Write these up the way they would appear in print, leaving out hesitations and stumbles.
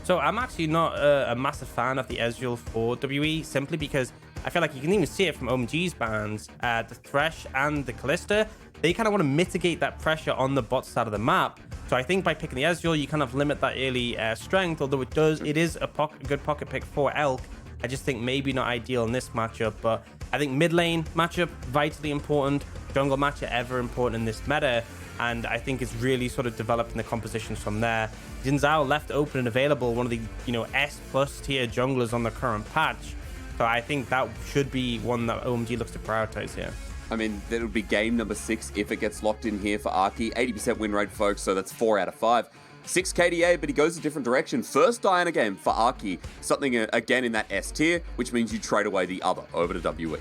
So I'm actually not a massive fan of the Ezreal for WE, simply because I feel like you can even see it from OMG's bans. The Thresh and the Kalista, they kind of want to mitigate that pressure on the bot side of the map. So I think by picking the Ezreal, you kind of limit that early strength, although it is a good pocket pick for Elk. I just think maybe not ideal in this matchup, but I think mid lane matchup, vitally important. Jungle matchup, ever important in this meta. And I think it's really sort of developing the compositions from there. Zhao left open and available, one of the, S+ tier junglers on the current patch. So I think that should be one that OMG looks to prioritize here. I mean, that'll be game number 6 if it gets locked in here for Arky. 80% win rate, folks, so that's 4 out of 5. 6 KDA, but he goes a different direction. First Diana game for Arky. Something, again, in that S tier, which means you trade away the other over to WE.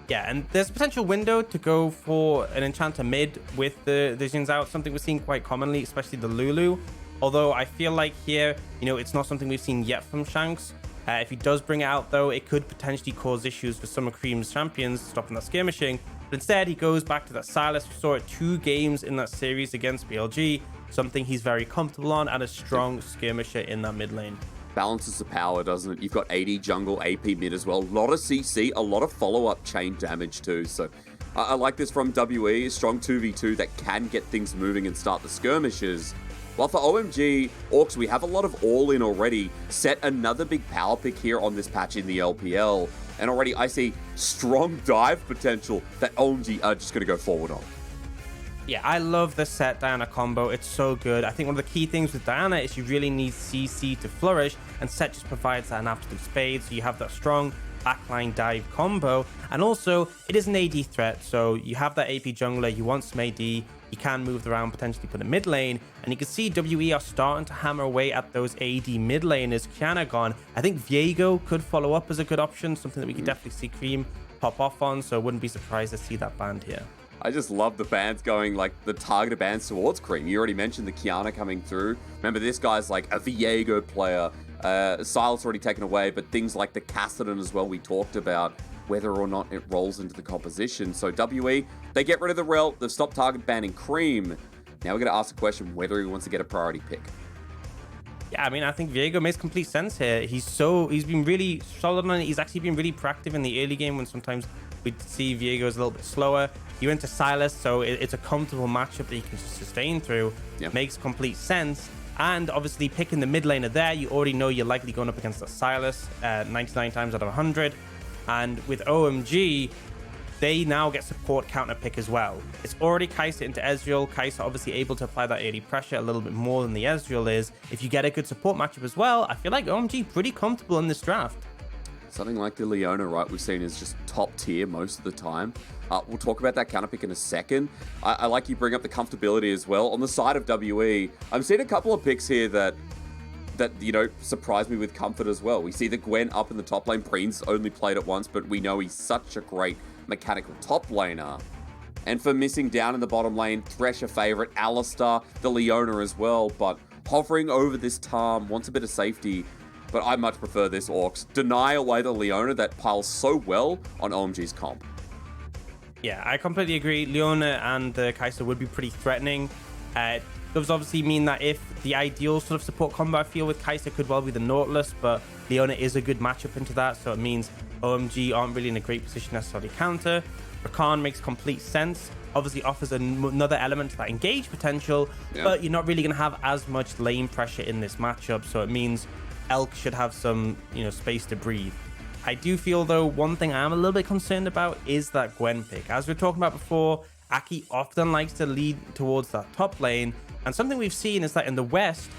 Yeah, and there's a potential window to go for an enchanter mid with the Zhao, something we're seeing quite commonly, especially the Lulu. Although I feel like here, it's not something we've seen yet from Shanks. If he does bring it out, though, it could potentially cause issues for some of Creme's champions, stopping that skirmishing. But instead, he goes back to that Sylas. We saw it 2 games in that series against BLG, something he's very comfortable on, and a strong skirmisher in that mid lane. Balances the power, doesn't it? You've got AD jungle, AP mid as well. A lot of CC, a lot of follow-up chain damage too. So I like this from WE, a strong 2v2 that can get things moving and start the skirmishes. While for OMG, Aux, we have a lot of all-in already. Sett another big power pick here on this patch in the LPL. And already I see strong dive potential that OMG are just going to go forward on. Yeah, I love the Sett Diana combo. It's so good. I think one of the key things with Diana is you really need CC to flourish, and Sett just provides that in absolute spades. So you have that strong backline dive combo, and also it is an AD threat. So you have that AP jungler, you want some AD, you can move around, potentially put a mid lane, and you can see WE are starting to hammer away at those AD mid laners. Kiana gone. I think Viego could follow up as a good option, something that we could definitely see Creme pop off on, so I wouldn't be surprised to see that banned here. I just love the bans going, like, the targeted bans towards Creme. You already mentioned the Kiana coming through. Remember, this guy's like a Viego player. Sylas already taken away, but things like the Kassadin as well we talked about, whether or not it rolls into the composition. So WE, they get rid of the rel, they've stopped target banning Creme. Now we're going to ask the question whether he wants to get a priority pick. Yeah, I mean, I think Viego makes complete sense here. He's been really solid on it. He's actually been really proactive in the early game when sometimes we'd see Viego is a little bit slower. You went to Sylas, so it's a comfortable matchup that you can sustain through. Yep. Makes complete sense. And obviously picking the mid laner there, you already know you're likely going up against the Sylas 99 times out of 100. And with OMG, they now get support counter pick as well. It's already Kaisa into Ezreal. Kaisa obviously able to apply that AD pressure a little bit more than the Ezreal is. If you get a good support matchup as well, I feel like OMG pretty comfortable in this draft. Something like the Leona, right, we've seen is just top tier most of the time. We'll talk about that counter pick in a second. I like you bring up the comfortability as well. On the side of WE, I'm seeing a couple of picks here that surprise me with comfort as well. We see the Gwen up in the top lane. Preen's only played it once, but we know he's such a great mechanical top laner. And for missing down in the bottom lane, Thresh a favorite, Alistar, the Leona as well, but hovering over this Tarm, wants a bit of safety. But I much prefer this Aux. Deny away the Leona that piles so well on OMG's comp. Yeah, I completely agree. Leona and the Kaisa would be pretty threatening. It does obviously mean that if the ideal sort of support combo I feel with Kaisa could well be the Nautilus, but Leona is a good matchup into that, so it means OMG aren't really in a great position necessarily counter. Rakan makes complete sense. Obviously offers another element to that engage potential, but you're not really going to have as much lane pressure in this matchup, so it means Elk should have some, space to breathe. I do feel, though, one thing I am a little bit concerned about is that Gwen pick. As we were talking about before, Aki often likes to lead towards that top lane, and something we've seen is that in the West,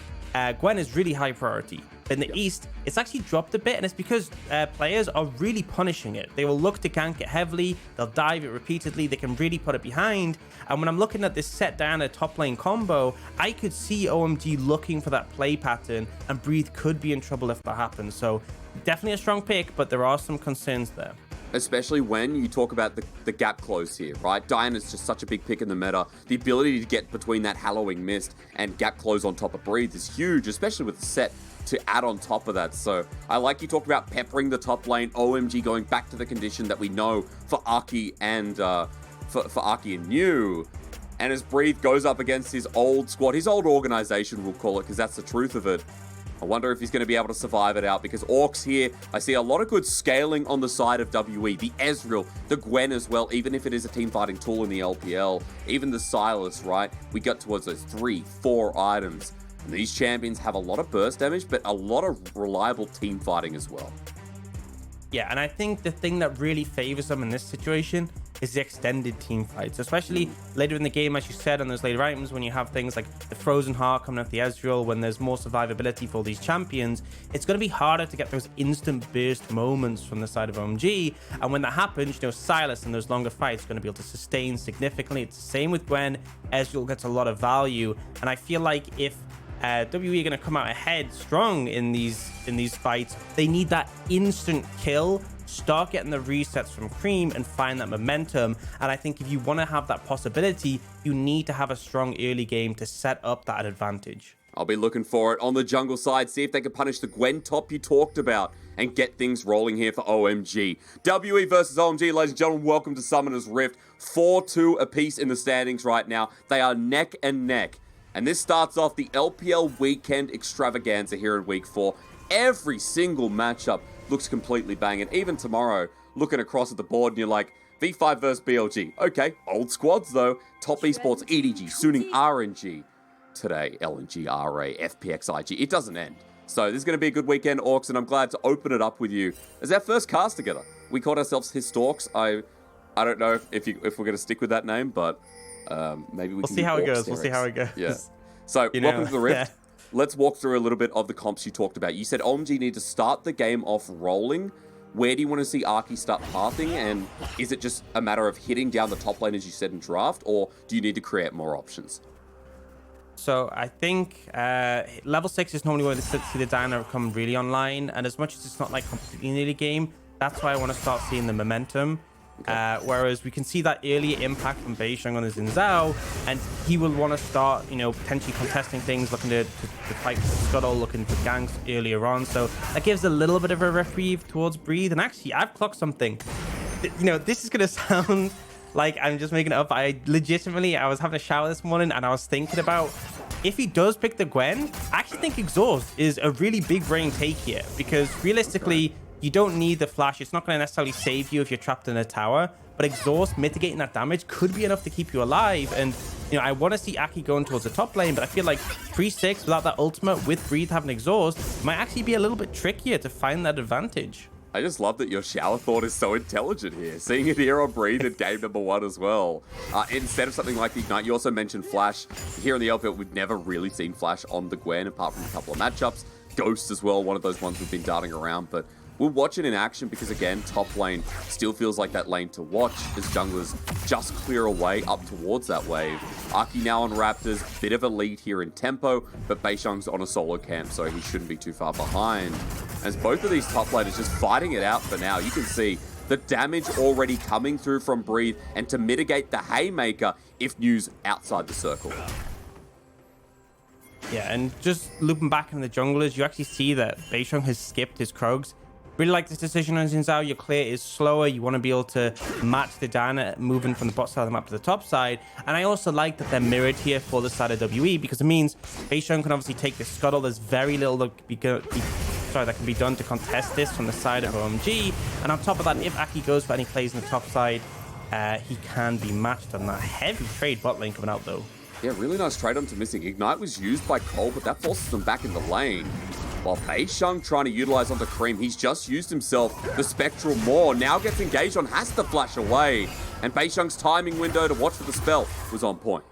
Gwen is really high priority. In the East, it's actually dropped a bit, and it's because players are really punishing it. They will look to gank it heavily, they'll dive it repeatedly, they can really put it behind. And when I'm looking at this Sett Diana top lane combo, I could see OMG looking for that play pattern, and Breathe could be in trouble if that happens. So definitely a strong pick, but there are some concerns there. Especially when you talk about the gap close here, right? Diana's just such a big pick in the meta. The ability to get between that Hallowing Mist and gap close on top of Breathe is huge, especially with Sett to add on top of that. So I like you talked about peppering the top lane, OMG going back to the condition that we know for Arky and for Arky and New. And as Breathe goes up against his old squad, his old organization, we'll call it, because that's the truth of it. I wonder if he's going to be able to survive it out, because Aux here, I see a lot of good scaling on the side of WE. The Ezreal, the Gwen as well, even if it is a team fighting tool in the LPL. Even the Sylas, right? We got towards those 3-4 items. And these champions have a lot of burst damage, but a lot of reliable team fighting as well. Yeah, and I think the thing that really favors them in this situation is the extended team fights, especially later in the game, as you said, on those later items, when you have things like the Frozen Heart coming off the Ezreal, when there's more survivability for these champions, it's going to be harder to get those instant burst moments from the side of OMG. And when that happens, you know, Sylas in those longer fights is going to be able to sustain significantly. It's the same with Gwen. Ezreal gets a lot of value. And I feel like if WE are going to come out ahead strong in these fights, they need that instant kill, start getting the resets from Creme and find that momentum. And I think if you want to have that possibility, you need to have a strong early game to set up that advantage. I'll be looking for it on the jungle side, see if they can punish the Gwen top you talked about and get things rolling here for OMG. WE versus OMG, ladies and gentlemen, welcome to Summoner's Rift. 4-2 apiece in the standings right now. They are neck and neck. And this starts off the LPL weekend extravaganza here in week 4. Every single matchup looks completely banging. Even tomorrow, looking across at the board and you're like, V5 versus BLG. Okay, old squads though. Top esports, EDG, Suning RNG. Today, LNG, RA, FPX, IG. It doesn't end. So this is going to be a good weekend, Aux, and I'm glad to open it up with you as our first cast together. We called ourselves Hysterics. I don't know if we're going to stick with that name, but maybe we'll see how it goes. We'll see how it goes. Yeah. So welcome to the Rift. Yeah. Let's walk through a little bit of the comps you talked about. You said OMG need to start the game off rolling. Where do you want to see Arky start pathing? And is it just a matter of hitting down the top lane, as you said in draft, or do you need to create more options? So I think level 6 is normally where they see the Diana come really online. And as much as it's not like completely near the game, that's why I want to start seeing the momentum. Okay. Whereas we can see that earlier impact from Beishang on his Zhao, and he will want to start, you know, potentially contesting things, looking to fight with Scuttle, looking for ganks earlier on. So that gives a little bit of a reprieve towards Breathe. And actually, I've clocked something. You know, this is going to sound like I'm just making it up. I was having a shower this morning and I was thinking about if he does pick the Gwen, I actually think Exhaust is a really big brain take here, because realistically, you don't need the flash. It's not going to necessarily save you if you're trapped in a tower, but Exhaust mitigating that damage could be enough to keep you alive. And, you know, I want to see Aki going towards the top lane, but I feel like 3-6 without that ultimate with Breathe having Exhaust might actually be a little bit trickier to find that advantage. I just love that your shower thought is so intelligent here. Seeing it here on Breathe in game number 1 as well. Instead of something like the Ignite, you also mentioned Flash. Here in the LPL, we've never really seen Flash on the Gwen, apart from a couple of matchups. Ghost as well, one of those ones we've been darting around, but we'll watch it in action because, again, top lane still feels like that lane to watch as junglers just clear away up towards that wave. Aki now on Raptors, bit of a lead here in tempo, but Beishang's on a solo camp, so he shouldn't be too far behind. As both of these top laners just fighting it out for now, you can see the damage already coming through from Breathe, and to mitigate the Haymaker if news outside the circle. Yeah, and just looping back in the junglers, you actually see that Beishang has skipped his Krogs. Really like this decision on Zhao. Your clear is slower. You want to be able to match the Diana moving from the bot side of the map to the top side. And I also like that they're mirrored here for the side of WE, because it means Beishang can obviously take the Scuttle. There's very little that can be done to contest this from the side of OMG. And on top of that, if Aki goes for any plays in the top side, he can be matched on that. Heavy trade bot lane coming out though. Yeah, really nice trade onto missing. Ignite was used by Cole, but that forces them back in the lane. While Beishang trying to utilize onto Creme, he's just used himself the Spectral Maw. Now gets engaged on, has to flash away. And Beishang's timing window to watch for the spell was on point.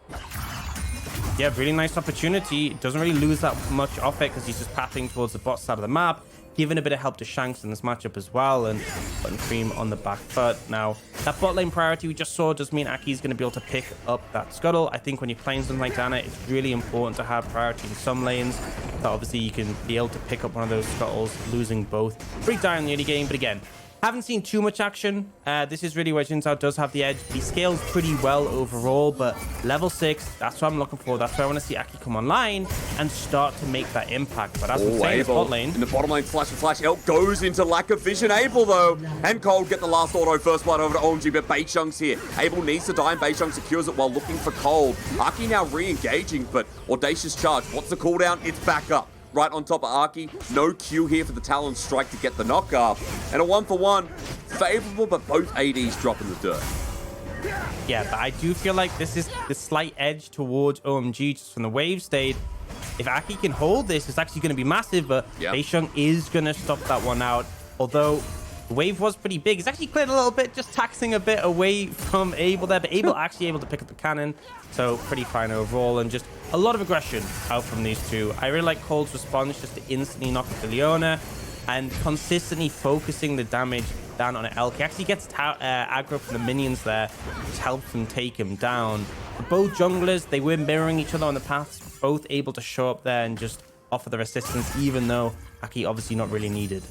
Yeah, really nice opportunity. Doesn't really lose that much off it because he's just pathing towards the bot side of the map, giving a bit of help to Shanks in this matchup as well, and putting Creme on the back foot. Now, that bot lane priority we just saw does mean Aki's going to be able to pick up that Scuttle. I think when you're playing something like Diana, it's really important to have priority in some lanes. So obviously you can be able to pick up one of those Scuttles, losing both. Pretty dire in the early game, but again, Haven't seen too much action. This is really where Zhao does have the edge. He scales pretty well overall, but level 6, that's what I'm looking for. That's where I want to see Aki come online and start to make that impact. But as we're saying, the bot lane. In the bottom lane, flash and flash. Elk goes into lack of vision. Abel, though, and Cole get the last auto. First blood over to OMG, but Beishang's here. Abel needs to die, and Beishang secures it while looking for Cole. Aki now re-engaging, but Audacious charge. What's the cooldown? It's back up. Right on top of Aki. No Q here for the Talon Strike to get the knockup. And a 1-for-1. Favorable, but both ADs drop in the dirt. Yeah, but I do feel like this is the slight edge towards OMG just from the wave state. If Aki can hold this, it's actually going to be massive, but Beishang is going to stop that one out. Although the wave was pretty big. It's actually cleared a little bit, just taxing a bit away from Abel there, but Abel actually able to pick up the cannon. So pretty fine overall, and just a lot of aggression out from these two. I really like Cole's response just to instantly knock out the Leona and consistently focusing the damage down on Elk. He actually gets aggro from the minions there, which helps him take him down. But both junglers, they were mirroring each other on the paths, both able to show up there and just offer the resistance, even though Aki obviously not really needed.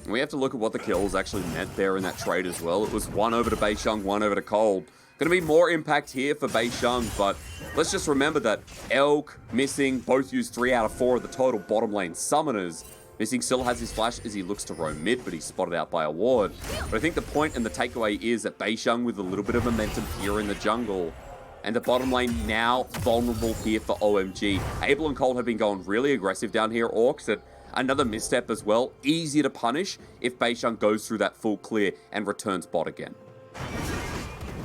We have to look at what the kills actually meant there in that trade as well. It was 1 over to Beishang, 1 over to Cole. Going to be more impact here for Beishang, but let's just remember that Elk missing, both used 3 out of 4 of the total bottom lane summoners. Missing still has his flash as he looks to roam mid, but he's spotted out by a ward. But I think the point and the takeaway is that Beishang with a little bit of momentum here in the jungle. And the bottom lane now vulnerable here for OMG. Abel and Cole have been going really aggressive down here, Orcs, and another misstep as well. Easier to punish if Beishang goes through that full clear and returns bot again.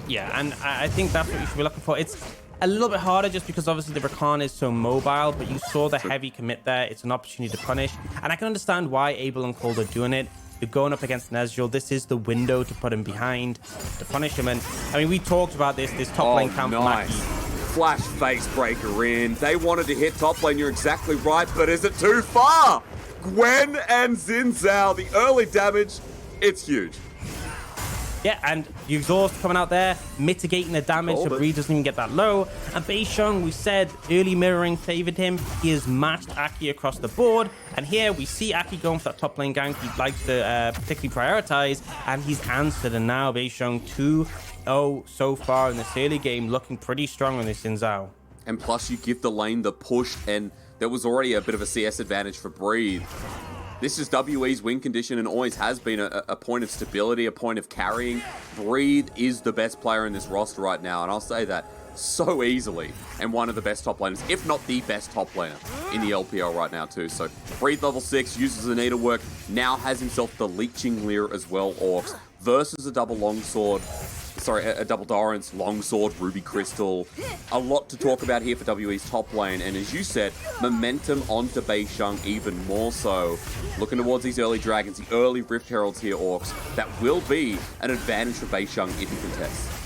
Yeah, and I think that's what you should be looking for. It's a little bit harder just because obviously the Rakan is so mobile, but you saw the heavy commit there. It's an opportunity to punish. And I can understand why Abel and Cole are doing it. You're going up against an Ezreal. This is the window to put him behind, to punish him. And I mean, we talked about this top lane camp. Nice. Flash face breaker in. They wanted to hit top lane. You're exactly right, but is it too far? Gwen and Zhao, the early damage, it's huge. Yeah, and the exhaust coming out there, mitigating the damage, so Bree doesn't even get that low. And Beishang, we said, early mirroring favored him. He has matched Aki across the board. And here we see Aki going for that top lane gank. He likes to particularly prioritize, and he's answered. And now Beishang 2-0 so far in this early game, looking pretty strong on this Zhao. And plus you give the lane the push, and there was already a bit of a CS advantage for Breathe. This is WE's win condition and always has been a point of stability, a point of carrying. Breathe is the best player in this roster right now, and I'll say that so easily. And one of the best top laners, if not the best top laner in the LPL right now too. So Breathe level 6, uses the needlework, now has himself the Leeching Leer as well, Orcs, versus a double longsword. Sorry, a double Dorrance, longsword, ruby crystal. A lot to talk about here for WE's top lane, and as you said, momentum onto Beishang even more so. Looking towards these early dragons, the early Rift Heralds here, Orcs, that will be an advantage for Beishang if he contests.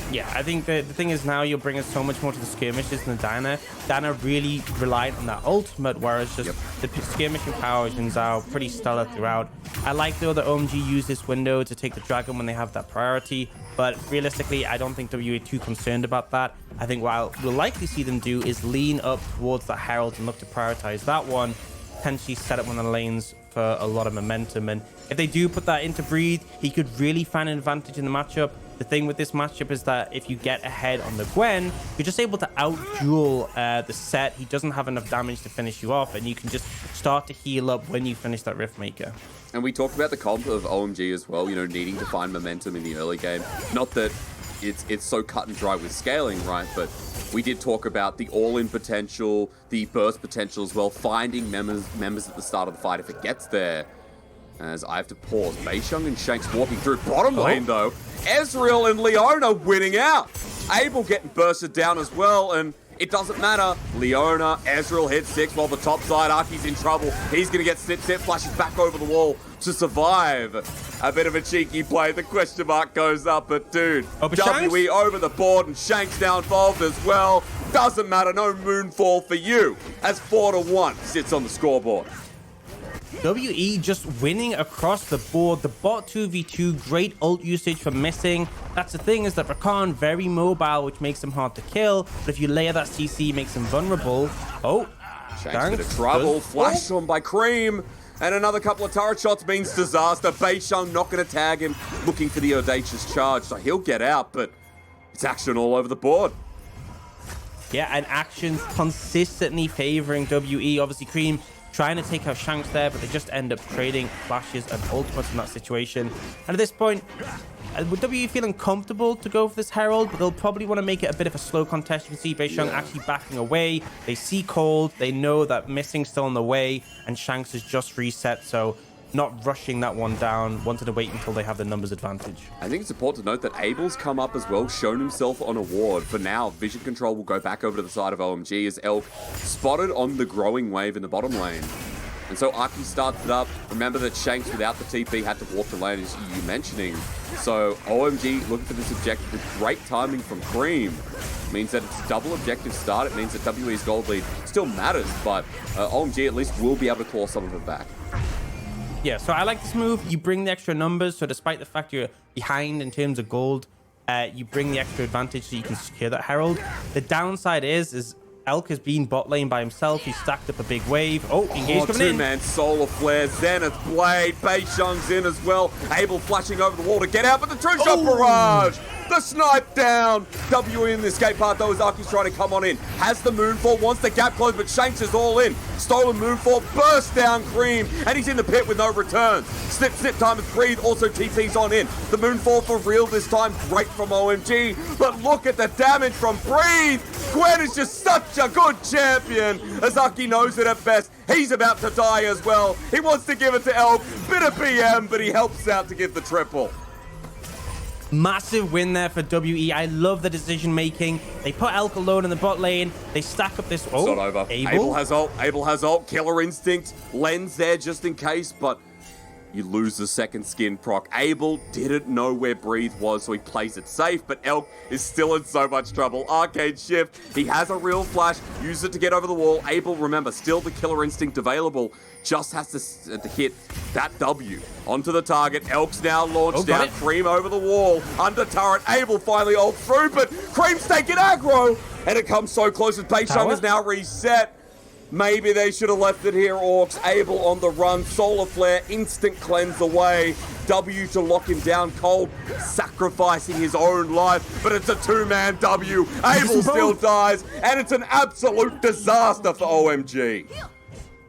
Yeah, I think the thing is now you're bringing so much more to the skirmishes than Diana. Diana really relied on that ultimate, whereas just the skirmishing powers in Zhao pretty stellar throughout. I like though that OMG used this window to take the dragon when they have that priority, but realistically, I don't think WE are too concerned about that. I think what we'll likely see them do is lean up towards that Herald and look to prioritize that one, potentially set up one of the lanes for a lot of momentum. And if they do put that into Breathe, he could really find an advantage in the matchup. The thing with this matchup is that if you get ahead on the Gwen, you're just able to out-duel the Sett. He doesn't have enough damage to finish you off, and you can just start to heal up when you finish that Riftmaker. And we talked about the comp of OMG as well, you know, needing to find momentum in the early game. Not that it's so cut and dry with scaling, right? But we did talk about the all-in potential, the burst potential as well, finding members at the start of the fight if it gets there. As I have to pause. Beishang and Shanks walking through. Bottom lane, though. Ezreal and Leona winning out. Abel getting bursted down as well, and it doesn't matter. Leona, Ezreal hit 6 while the top side. Aki's in trouble. He's going to get snip, flashes back over the wall to survive. A bit of a cheeky play. The question mark goes up, but dude, WE over the board, and Shanks now involved as well. Doesn't matter. No moonfall for you, as 4-1 sits on the scoreboard. WE just winning across the board. The bot 2v2, great ult usage for missing. That's the thing, is that Rakan very mobile, which makes him hard to kill. But if you layer that CC, makes him vulnerable. Oh, Shanks bit of trouble. Flashed on by Creme. And another couple of turret shots means disaster. Beishang not going to tag him, looking for the audacious charge. So he'll get out, but it's action all over the board. Yeah, and actions consistently favoring WE. Obviously, Creme trying to take out Shanks there, but they just end up trading flashes and ultimates in that situation. And at this point, with WE feeling comfortable to go for this Herald, but they'll probably want to make it a bit of a slow contest. You can see Beishang actually backing away. They see Cold. They know that Missing's still on the way, and Shanks is just reset, so not rushing that one down, wanted to wait until they have the numbers advantage. I think it's important to note that Abel's come up as well, shown himself on a ward. For now, vision control will go back over to the side of OMG as Elk spotted on the growing wave in the bottom lane. And so Aki starts it up. Remember that Shanks without the TP had to walk the lane, as you mentioning. So OMG looking for this objective with great timing from Creme. Means that it's a double objective start. It means that WE's gold lead still matters, but OMG at least will be able to claw some of it back. Yeah, so I like this move. You bring the extra numbers, so despite the fact you're behind in terms of gold, you bring the extra advantage so you can secure that Herald. The downside is Elk has been bot lane by himself. He stacked up a big wave. Oh, engage coming in. Two-man solar flare, Zenith Blade, Beishang's in as well. Abel flashing over the wall to get out, but the true shot barrage! The snipe down. WE in the escape path, though, as Aki's trying to come on in. Has the Moonfall, wants the gap closed, but Shanks is all in. Stolen Moonfall, burst down Creme, and he's in the pit with no returns. Snip, time is Breathe, also TP's on in. The Moonfall for real this time, great from OMG, but look at the damage from Breathe. Gwen is just such a good champion, as Aki knows it at best. He's about to die as well. He wants to give it to Elk, bit of PM, but he helps out to give the triple. Massive win there for WE. I love the decision making. They put Elk alone in the bot lane. They stack up this. Oh, it's not over. Abel has ult. Abel has ult. Killer instinct. Lens there just in case, but you lose the second skin proc. Abel didn't know where Breathe was, so he plays it safe, but Elk is still in so much trouble. Arcade shift. He has a real flash. Use it to get over the wall. Abel, remember, still the killer instinct available. Just has to hit that W onto the target. Elk's now launched out. Creme over the wall. Under turret. Abel finally ult through, but Creme's taking aggro. And it comes so close as Beishang is now reset. Maybe they should have left it here, Orcs. Abel on the run. Solar Flare. Instant cleanse away. W to lock him down cold. Sacrificing his own life. But it's a two-man W. Abel still dies. And it's an absolute disaster for OMG.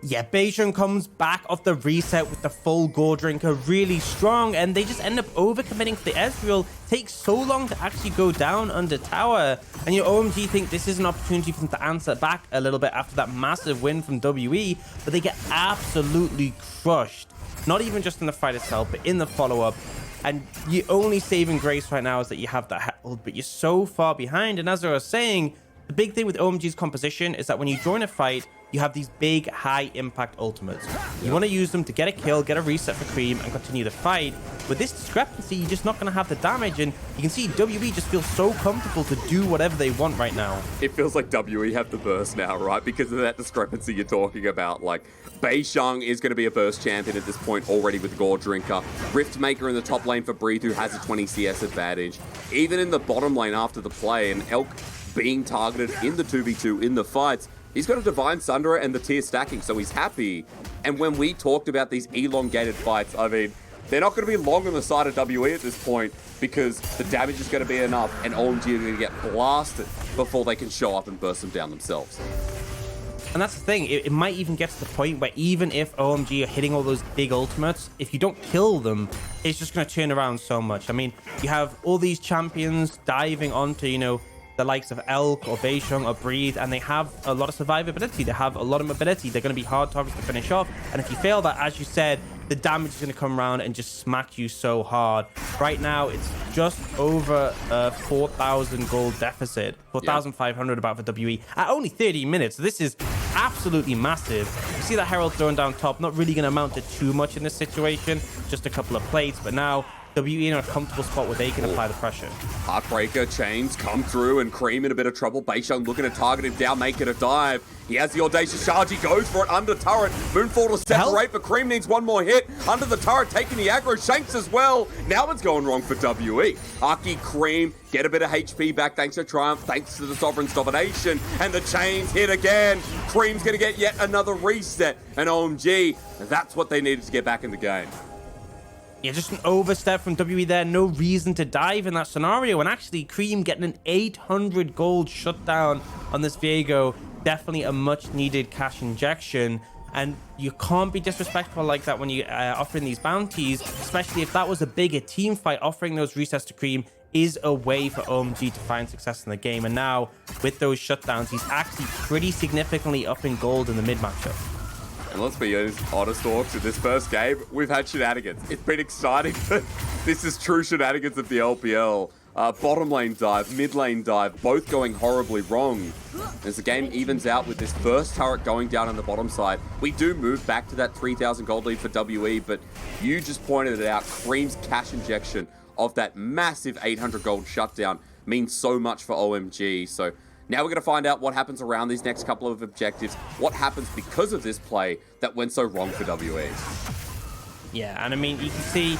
Yeah, Beishang comes back off the reset with the full Gore Drinker, really strong, and they just end up overcommitting for the Ezreal. Takes so long to actually go down under tower, and your OMG think this is an opportunity for them to answer back a little bit after that massive win from WE, but they get absolutely crushed. Not even just in the fight itself, but in the follow-up. And your only saving grace right now is that you have that Herald, but you're so far behind. And as I was saying, the big thing with OMG's composition is that when you join a fight, you have these big, high-impact ultimates. You want to use them to get a kill, get a reset for Creme, and continue the fight. With this discrepancy, you're just not going to have the damage, and you can see WE just feels so comfortable to do whatever they want right now. It feels like WE have the burst now, right? Because of that discrepancy you're talking about. Like, Beishang is going to be a burst champion at this point already with Gore Drinker. Riftmaker in the top lane for Breathe, who has a 20 CS advantage. Even in the bottom lane after the play, and Elk being targeted in the 2v2 in the fights, he's got a Divine Sunderer and the tier stacking, so he's happy. And when we talked about these elongated fights, I mean, they're not going to be long on the side of WE at this point because the damage is going to be enough and OMG are going to get blasted before they can show up and burst them down themselves. And that's the thing, it might even get to the point where even if OMG are hitting all those big ultimates, if you don't kill them, it's just going to turn around so much. I mean, you have all these champions diving onto, you know, the likes of Elk or Beishang or Breathe, and they have a lot of survivability. They have a lot of mobility. They're going to be hard targets to finish off. And if you fail that, as you said, the damage is going to come around and just smack you so hard. Right now, it's just over 4,000 gold deficit. 4,500 about for WE at only 30 minutes. So this is absolutely massive. You see that Herald throwing down top, not really going to amount to too much in this situation. Just a couple of plates, but now WE in a comfortable spot where they can apply the pressure. Heartbreaker chains come through and Creme in a bit of trouble. Beishang looking to target him down, make it a dive. He has the audacious charge. He goes for it under turret. Moonfall to separate, but Creme needs one more hit. Under the turret, taking the aggro. Shanks as well. Now it's going wrong for WE. Aki, Creme get a bit of HP back thanks to Triumph, thanks to the Sovereign's domination. And the chains hit again. Creme's going to get yet another reset. And OMG, that's what they needed to get back in the game. Yeah, just an overstep from WE there. No reason to dive in that scenario. And actually, Creme getting an 800 gold shutdown on this Viego. Definitely a much needed cash injection. And you can't be disrespectful like that when you're offering these bounties, especially if that was a bigger team fight. Offering those resets to Creme is a way for OMG to find success in the game. And now, with those shutdowns, he's actually pretty significantly up in gold in the mid matchup. And let's be honest, Aux, in this first game, we've had shenanigans. It's been exciting, but this is true shenanigans of the LPL. Bottom lane dive, mid lane dive, both going horribly wrong. As the game evens out with this first turret going down on the bottom side, we do move back to that 3,000 gold lead for WE, but you just pointed it out. Creme's cash injection of that massive 800 gold shutdown means so much for OMG. So now we're going to find out what happens around these next couple of objectives, what happens because of this play that went so wrong for WE. Yeah, and I mean, you can see,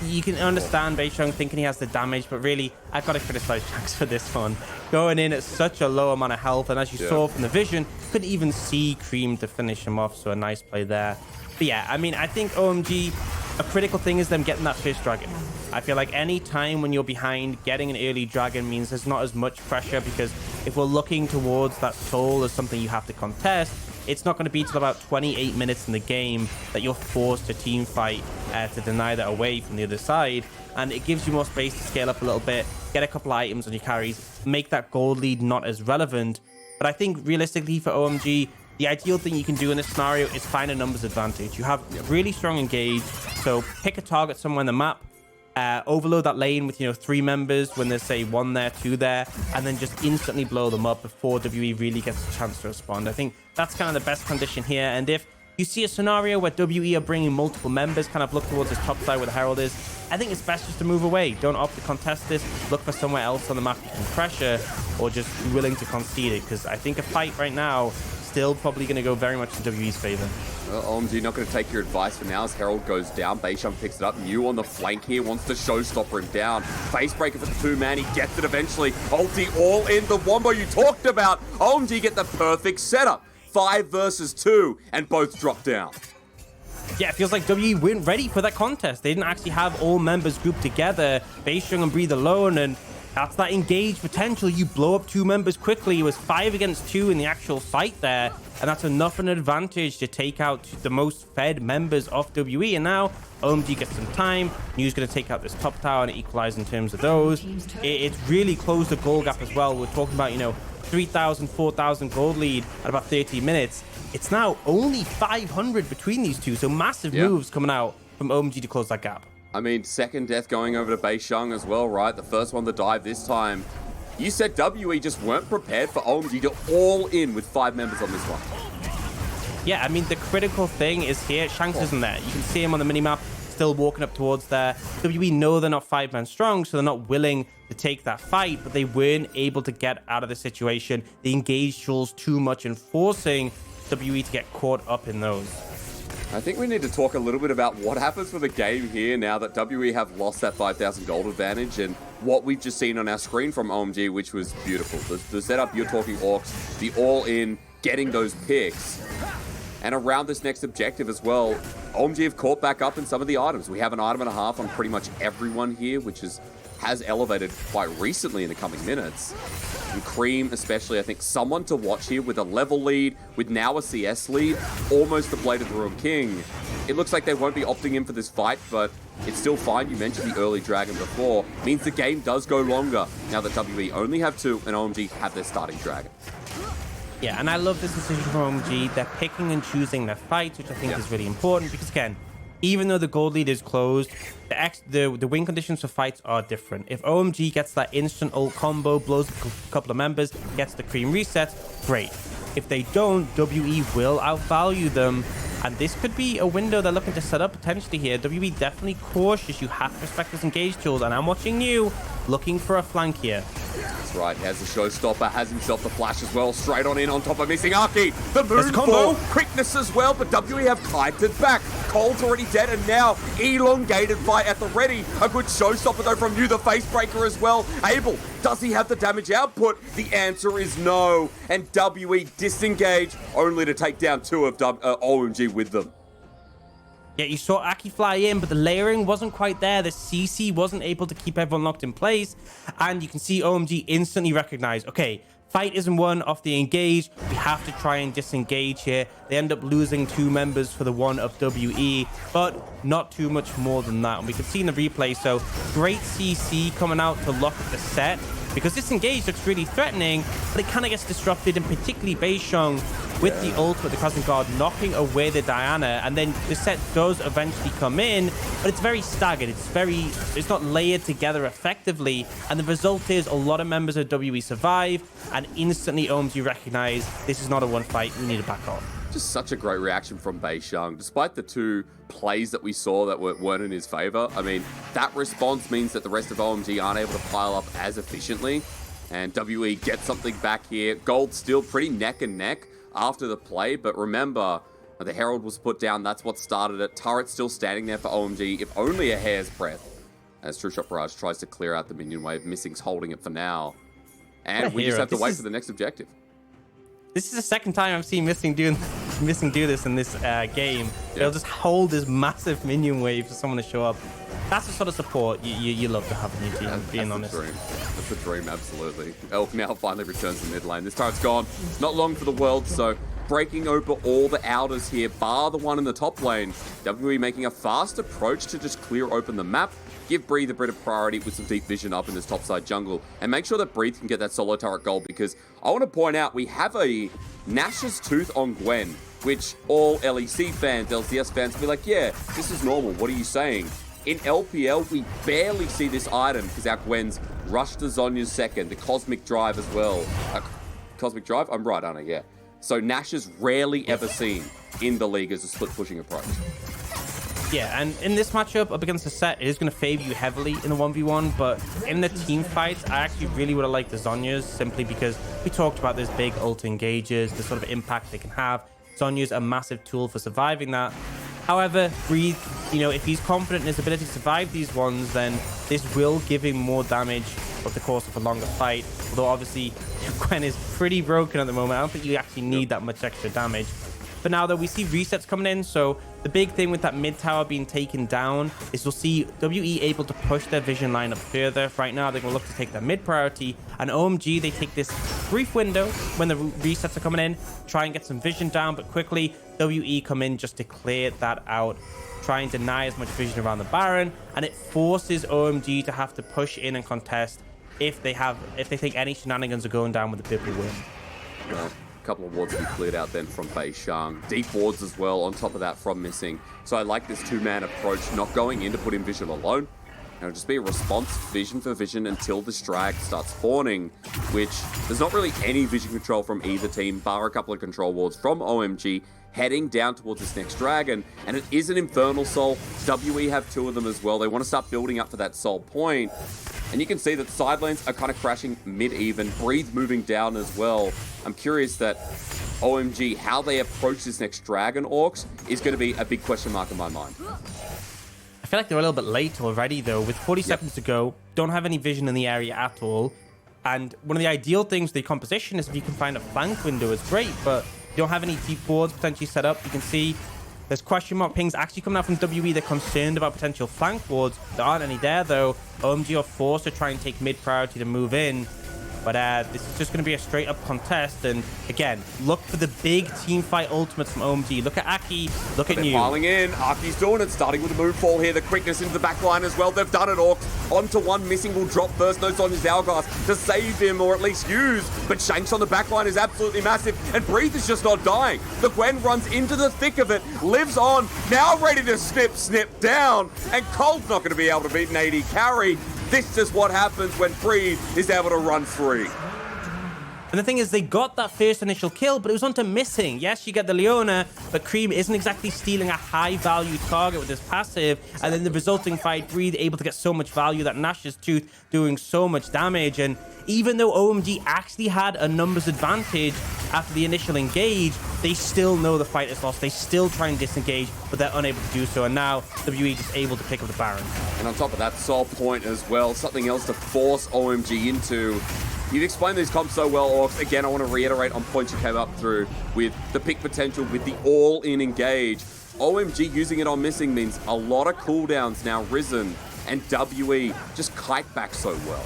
you can understand Beishang thinking he has the damage, but really, I've got to criticize Shanks for this one. Going in at such a low amount of health, and as you saw from the vision, couldn't even see Creme to finish him off, so a nice play there. But yeah, I mean, I think OMG, a critical thing is them getting that first dragon. I feel like any time when you're behind, getting an early dragon means there's not as much pressure, because if we're looking towards that soul as something you have to contest, it's not going to be till about 28 minutes in the game that you're forced to team fight to deny that away from the other side. And it gives you more space to scale up a little bit, get a couple of items on your carries, make that gold lead not as relevant. But I think realistically for OMG, the ideal thing you can do in this scenario is find a numbers advantage. You have really strong engage, so pick a target somewhere on the map, overload that lane with 3 members when there's say 1 there, 2 there, and then just instantly blow them up before WE really gets a chance to respond. I think that's kind of the best condition here. And if you see a scenario where WE are bringing multiple members, kind of look towards this top side where the Herald is, I think it's best just to move away. Don't opt to contest this. Look for somewhere else on the map you can pressure, or just willing to concede it, because I think a fight right now still probably going to go very much in WE's favor. Well, OMG not going to take your advice for now as Herald goes down. Beishang picks it up. New on the flank here, wants to showstopper him down. Facebreaker for the 2-man. He gets it eventually. Ulti all in the wombo you talked about. OMG get the perfect setup. 5 versus 2, and both drop down. Yeah, it feels like WE weren't ready for that contest. They didn't actually have all members grouped together. Beishang and Breathe alone, and that's that engage potential. You blow up 2 members quickly. It was 5 against 2 in the actual fight there, and that's enough an advantage to take out the most fed members of WE. And now OMG gets some time. New's going to take out this top tower and equalize in terms of those. It's really closed the goal gap as well. We're talking about 3,000, 4,000 gold lead at about 30 minutes. It's now only 500 between these two, so massive moves coming out from OMG to close that gap. I mean, second death going over to Beishang as well, right? The first one to dive this time. You said WE just weren't prepared for OMG to all in with 5 members on this one. Yeah, I mean, the critical thing is here, Shanks isn't there. You can see him on the minimap, still walking up towards there. WE know they're not 5-man strong, so they're not willing to take that fight, but they weren't able to get out of the situation. They engaged Jules too much in forcing WE to get caught up in those. I think we need to talk a little bit about what happens for the game here now that WE have lost that 5,000 gold advantage, and what we've just seen on our screen from OMG, which was beautiful. The setup you're talking, Aux, the all-in, getting those picks. And around this next objective as well, OMG have caught back up in some of the items. We have an item and a half on pretty much everyone here, which has elevated quite recently in the coming minutes. And Creme especially, I think someone to watch here with a level lead, with now a CS lead, almost the Blade of the Ruined King. It looks like they won't be opting in for this fight, but it's still fine. You mentioned the early dragon before. Means the game does go longer now that WE only have 2 and OMG have their starting dragon. Yeah, and I love this decision from OMG. They're picking and choosing their fights, which I think is really important, because again, even though the gold lead is closed, the win conditions for fights are different. If OMG gets that instant ult combo, blows a couple of members, gets the Creme reset, great. If they don't, WE will outvalue them And this could be a window they're looking to set up potentially here. WE definitely cautious. You have to respect this engage tools. And I'm watching you looking for a flank here. That's right. He has the showstopper, has himself the flash as well. Straight on in on top of missing Aki. The moonfall, quickness as well, but WE have kited back. Cole's already dead, and now elongated fight at the ready. A good showstopper though from you, the facebreaker as well. Abel, does he have the damage output? The answer is no. And WE disengage, only to take down two of OMG with them. Yeah, you saw Aki fly in, but the layering wasn't quite there. The CC wasn't able to keep everyone locked in place. And you can see OMG instantly recognize, okay, fight isn't won off the engage. We have to try and disengage here. They end up losing 2 members for the one of WE, but not too much more than that. And we can see in the replay, so great CC coming out to lock up the Sett, because this engage looks really threatening, but it kind of gets disrupted, and particularly Beishang with the ultimate, the Cosmic Guard, knocking away the Diana, and then the Sett does eventually come in, but it's very staggered. It's not layered together effectively, and the result is a lot of members of WE survive, and instantly OMG recognize this is not a one fight, we need to back off. Just such a great reaction from Beishang. Despite the 2 plays that we saw that weren't in his favor, I mean, that response means that the rest of OMG aren't able to pile up as efficiently, and WE gets something back here. Gold still pretty neck and neck after the play, but remember, the Herald was put down. That's what started it. Turret still standing there for OMG, if only a hair's breadth, as True Shot Barrage tries to clear out the minion wave. Missing's holding it for now, and we just have to wait for the next objective. This is the second time I've seen Missing do this in this game. Yep. They'll just hold this massive minion wave for someone to show up. That's the sort of support you love to have in your team, being honest. That's the dream, absolutely. Elk now finally returns to mid lane. This turret's gone. Not long for the world, so breaking open all the outers here, bar the one in the top lane. WE making a fast approach to just clear open the map. Give Breathe a bit of priority with some deep vision up in this topside jungle, and make sure that Breathe can get that solo turret gold, because I want to point out we have a Nash's Tooth on Gwen, which all LEC fans, LCS fans will be like, yeah, this is normal. What are you saying? In LPL, we barely see this item because our Gwen's rushed to Zhonya's second, the Cosmic Drive as well. Cosmic Drive? I'm right, aren't I? Yeah. So Nash is rarely ever seen in the league as a split pushing approach. Yeah, and in this matchup up against the Sett, it is going to favor you heavily in the 1v1, but in the team fights, I actually really would have liked the Zhonya's, simply because we talked about those big ult engages, the sort of impact they can have. Zhonya's a massive tool for surviving that. However, Breathe, if he's confident in his ability to survive these ones, then this will give him more damage over the course of a longer fight. Although obviously, Gwen is pretty broken at the moment. I don't think you actually need that much extra damage. But now, though, we see resets coming in, so the big thing with that mid tower being taken down is we'll see WE able to push their vision line up further. Right now, they're going to look to take their mid priority, and OMG, they take this brief window when the resets are coming in, try and get some vision down, but quickly, WE come in just to clear that out, try and deny as much vision around the Baron, and it forces OMG to have to push in and contest if they think any shenanigans are going down with the Bibble win. Yeah. Couple of wards to be cleared out then from Beishang. Deep wards as well on top of that from Missing. So I like this 2-man approach, not going in to put in vision alone. It'll just be a response vision for vision until this drag starts spawning, which there's not really any vision control from either team, bar a couple of control wards from OMG heading down towards this next dragon. And it is an Infernal Soul. WE have 2 of them as well. They want to start building up for that soul point. And you can see that the side lanes are kind of crashing mid-even. Breathe moving down as well. I'm curious that OMG, how they approach this next dragon, Orcs, is going to be a big question mark in my mind. I feel like they're a little bit late already, though. With 40 seconds to go, don't have any vision in the area at all. And one of the ideal things with the composition is if you can find a flank window, it's great, but you don't have any deep wards potentially set up. You can see there's question mark pings actually coming out from WE. They're concerned about potential flank wards. There aren't any there, though. OMG are forced to try and take mid priority to move in. But this is just going to be a straight up contest. And again, look for the big team fight ultimates from OMG. Look at Aki. Look at you. Piling in. Aki's doing it. Starting with the moonfall here. The quickness into the back line as well. They've done it, Orcs. Onto one. Missing will drop first. Notes on his hourglass to save him or at least use. But Shanks on the back line is absolutely massive. And Breathe is just not dying. The Gwen runs into the thick of it. Lives on. Now ready to snip down. And Cold's not going to be able to beat an AD carry. This is what happens when Breathe is able to run free. And the thing is, they got that first initial kill, but it was onto missing. Yes, you get the Leona, but Creme isn't exactly stealing a high-value target with his passive. And then the resulting fight, Breathe able to get so much value, that Nash's Tooth doing so much damage. And even though OMG actually had a numbers advantage after the initial engage, they still know the fight is lost. They still try and disengage, but they're unable to do so. And now WE just able to pick up the Baron. And on top of that, Soul Point as well, something else to force OMG into. You've explained these comps so well, Aux. Again, I want to reiterate on points you came up through with the pick potential, with the all-in engage. OMG using it on missing means a lot of cooldowns now risen, and WE just kite back so well.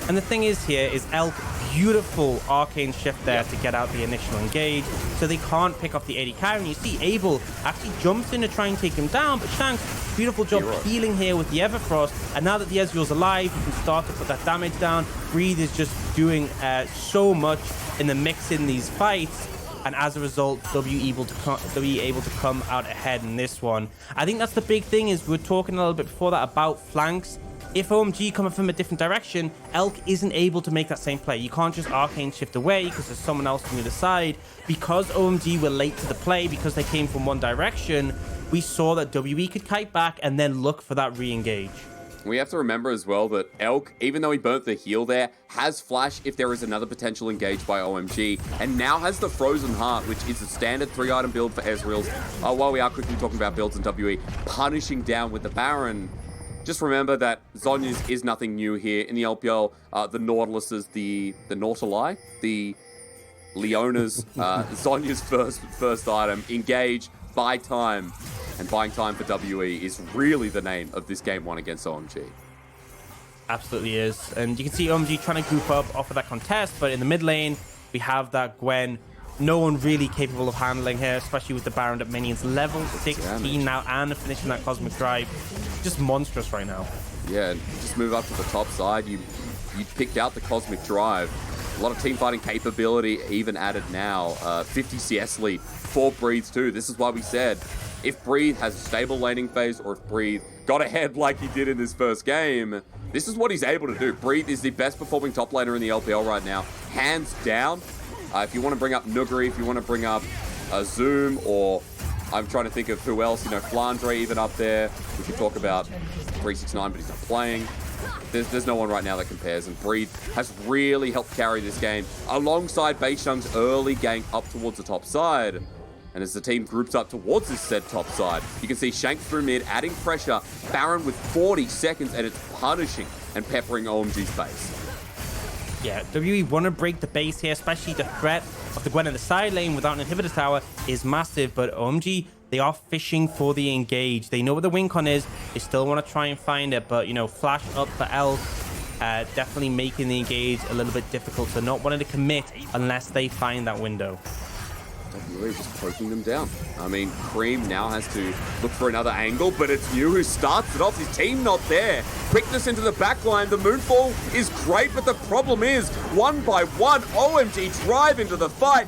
And the thing is here is Elk, beautiful arcane shift there to get out the initial engage, so they can't pick off the AD carry. And you see Abel actually jumps in to try and take him down, but Shanks, beautiful job healing here with the Everfrost. And now that the Ezreal's alive, you can start to put that damage down. Breathe is just doing so much in the mix in these fights. And as a result, WE able to come out ahead in this one. I think that's the big thing, is we were talking a little bit before that about flanks. If OMG coming from a different direction, Elk isn't able to make that same play. You can't just arcane shift away because there's someone else on the other side. Because OMG were late to the play, because they came from one direction, we saw that WE could kite back and then look for that re-engage. We have to remember as well that Elk, even though he burnt the heal there, has flash if there is another potential engage by OMG, and now has the Frozen Heart, which is a standard 3-item build for Ezreal's. While we are quickly talking about builds in WE, punishing down with the Baron. Just remember that Zhonya's is nothing new here in the LPL. The Nautiluses, the Nautili, the Leona's, Zhonya's first item, engage, buy time. And buying time for WE is really the name of this game one against OMG. Absolutely is. And you can see OMG trying to group up off of that contest, but in the mid lane, we have that Gwen. No one really capable of handling her, especially with the Baron at minions. Level 16 now and finishing that Cosmic Drive. Just monstrous right now. Yeah, just move up to the top side. You picked out the Cosmic Drive. A lot of team fighting capability even added now. 50 CS lead for Breathe too. This is why we said, if Breathe has a stable laning phase, or if Breathe got ahead like he did in this first game, this is what he's able to do. Breathe is the best performing top laner in the LPL right now, hands down. If you want to bring up Nuguri, if you want to bring up Zoom, or I'm trying to think of who else, Flandre even up there. We could talk about 369, but he's not playing. There's no one right now that compares, and Breathe has really helped carry this game alongside Beishang's early gank up towards the top side. And as the team groups up towards this said top side, you can see Shank through mid, adding pressure, Baron with 40 seconds, and it's punishing and peppering OMG's base. Yeah, WE want to break the base here, especially the threat of the Gwen in the side lane without an inhibitor tower is massive, but OMG, they are fishing for the engage. They know what the win con is, they still want to try and find it, but, flash up for Elk, definitely making the engage a little bit difficult, so not wanting to commit unless they find that window. WE just poking them down. I mean, Creme now has to look for another angle, but it's New who starts it off. His team not there. Quickness into the backline. The Moonfall is great, but the problem is, one by one, OMG drive into the fight.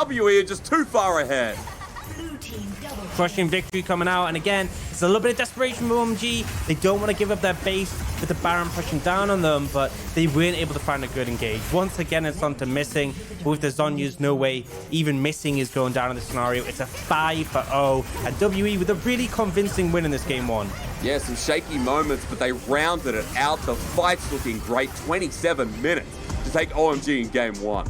WE are just too far ahead. Crushing victory coming out, and again, it's a little bit of desperation from OMG. They don't want to give up their base with the Baron pushing down on them, but they weren't able to find a good engage. Once again, it's on to missing. With the Zhonya's, no way even missing is going down in this scenario. It's a 5-0, and WE with a really convincing win in this game one. Yeah, some shaky moments, but they rounded it out. The fight's looking great. 27 minutes to take OMG in game one.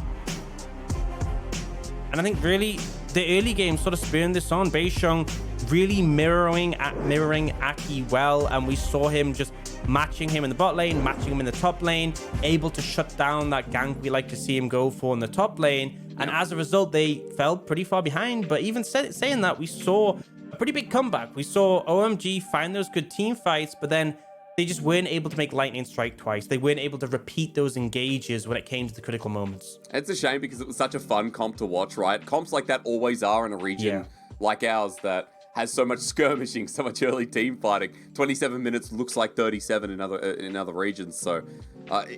And I think really the early game sort of spurring this on. Beishang really mirroring Aki well, and we saw him just matching him in the bot lane, matching him in the top lane, able to shut down that gank we like to see him go for in the top lane. And as a result, they fell pretty far behind. But even saying that, we saw a pretty big comeback. We saw OMG find those good team fights, but then they just weren't able to make lightning strike twice. They weren't able to repeat those engages when it came to the critical moments. It's a shame because it was such a fun comp to watch, right? Comps like that always are in a region like ours that has so much skirmishing, so much early team fighting. 27 minutes looks like 37 in other regions. So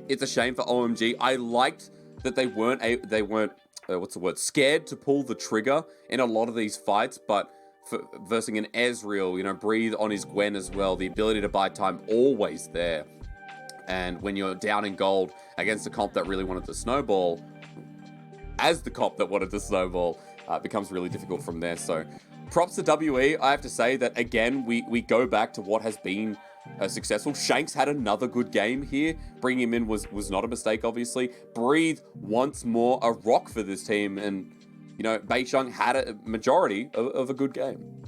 it's a shame for OMG. I liked that they weren't scared to pull the trigger in a lot of these fights, but versing an Ezreal, Breathe on his Gwen as well. The ability to buy time always there. And when you're down in gold against a comp that really wanted to snowball, as the comp that wanted to snowball, becomes really difficult from there. So props to WE. I have to say that, again, we go back to what has been successful. Shanks had another good game here. Bringing him in was not a mistake, obviously. Breathe once more a rock for this team, and you know, Beishang had a majority of a good game.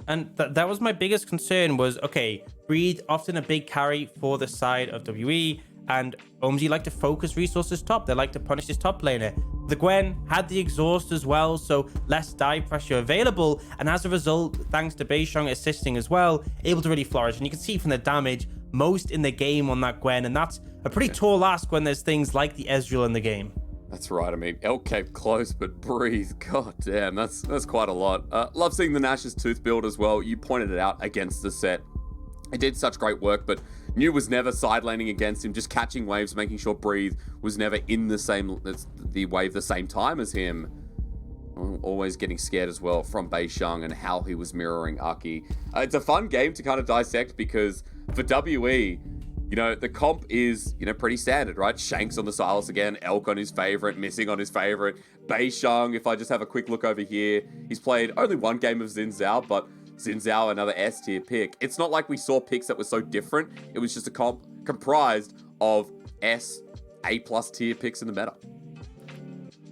And that was my biggest concern was, okay, Breathe, often a big carry for the side of WE, and OMG like to focus resources top. They like to punish this top laner. The Gwen had the exhaust as well, so less dive pressure available, and as a result, thanks to Beishang assisting as well, able to really flourish. And you can see from the damage, most in the game on that Gwen, and that's a pretty tall ask when there's things like the Ezreal in the game. That's right. I mean, Elk came close, but Breathe, god damn, that's quite a lot. Love seeing the Nash's Tooth build as well. You pointed it out against the Sett. It did such great work, but New was never side laning against him, just catching waves, making sure Breathe was never in the wave the same time as him. Always getting scared as well from Beishang and how he was mirroring Aki. It's a fun game to kind of dissect because for WE, you know, the comp is, you know, pretty standard, right? Shanks on the Sylas again, Elk on his favorite, Missing on his favorite. Beishang, if I just have a quick look over here, he's played only one game of Zhao, but Zhao, another S tier pick. It's not like we saw picks that were so different. It was just a comp comprised of S, A+ tier picks in the meta.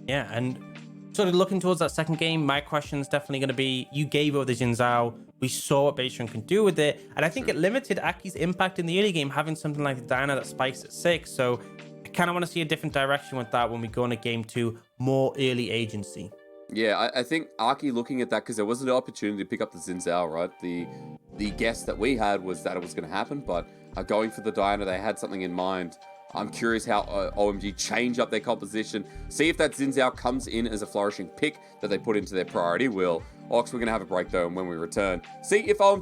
Yeah, and sort of looking towards that second game, my question is definitely going to be, you gave over the Zhao. We saw what Beishang can do with it, and I think it limited Aki's impact in the early game, having something like the Diana that spikes at 6. So I kind of want to see a different direction with that when we go into game 2, more early agency. Yeah, I think Aki looking at that, because there was an opportunity to pick up the Zhao, right? The guess that we had was that it was going to happen, but going for the Diana, they had something in mind. I'm curious how OMG change up their composition. See if that Zhao comes in as a flourishing pick that they put into their priority wheel. Ox, we're going to have a break though, and when we return, see if OMG